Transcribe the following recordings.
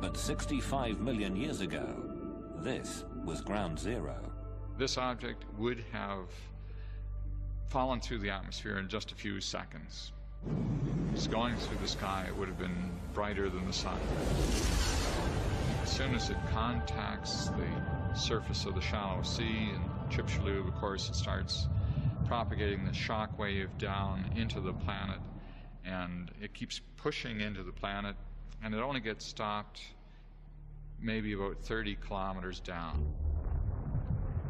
But 65 million years ago, this was ground zero. This object would have fallen through the atmosphere in just a few seconds. It's going through the sky, it would have been brighter than the sun. As soon as it contacts the surface of the shallow sea in Chicxulub, of course, it starts propagating the shock wave down into the planet, and it keeps pushing into the planet, and it only gets stopped maybe about 30 kilometers down.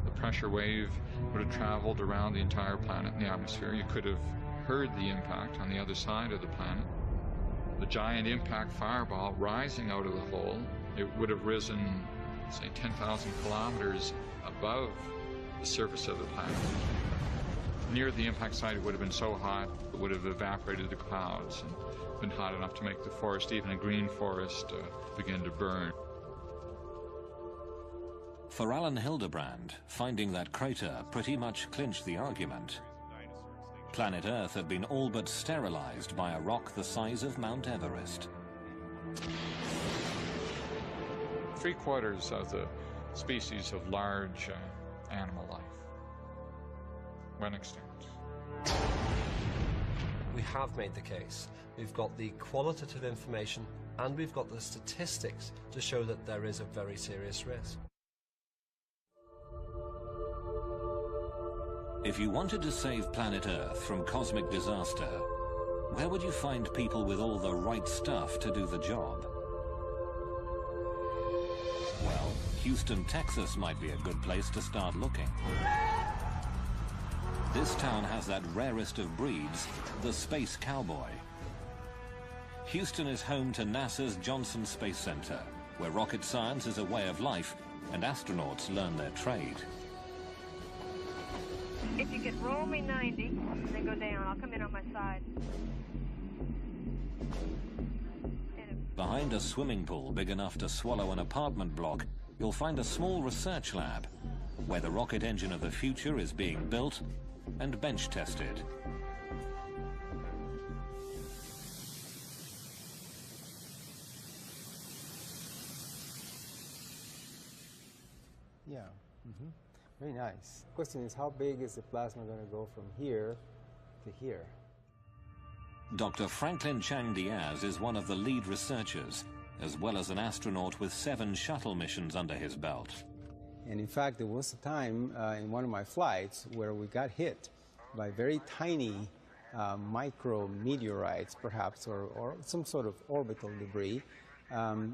The pressure wave would have traveled around the entire planet in the atmosphere. You could have heard the impact on the other side of the planet. The giant impact fireball rising out of the hole, it would have risen, say, 10,000 kilometers above the surface of the planet. Near the impact site, it would have been so hot, it would have evaporated the clouds and been hot enough to make the forest, even a green forest, begin to burn. For Alan Hildebrand, finding that crater pretty much clinched the argument. Planet Earth had been all but sterilized by a rock the size of Mount Everest. 3/4 of the species of large animal life went extinct. We have made the case. We've got the qualitative information and we've got the statistics to show that there is a very serious risk. If you wanted to save planet Earth from cosmic disaster, where would you find people with all the right stuff to do the job? Well, Houston, Texas might be a good place to start looking. This town has that rarest of breeds, the space cowboy. Houston is home to NASA's Johnson Space Center, where rocket science is a way of life and astronauts learn their trade. If you could roll me 90, then go down. I'll come in on my side. Behind a swimming pool big enough to swallow an apartment block, you'll find a small research lab where the rocket engine of the future is being built and bench tested. Yeah. Very nice. Question is, how big is the plasma going to go from here to here? Dr. Franklin Chang Diaz is one of the lead researchers, as well as an astronaut with 7 shuttle missions under his belt. And in fact, there was a time in one of my flights where we got hit by very tiny micro meteorites, perhaps, or some sort of orbital debris,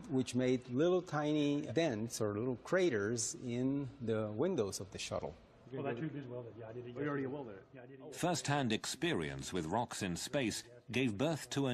which made little tiny dents or little craters in the windows of the shuttle. Well, that tube is welded. Yeah, I did it. We already welded it. Yeah, I did it. First-hand experience with rocks in space gave birth to a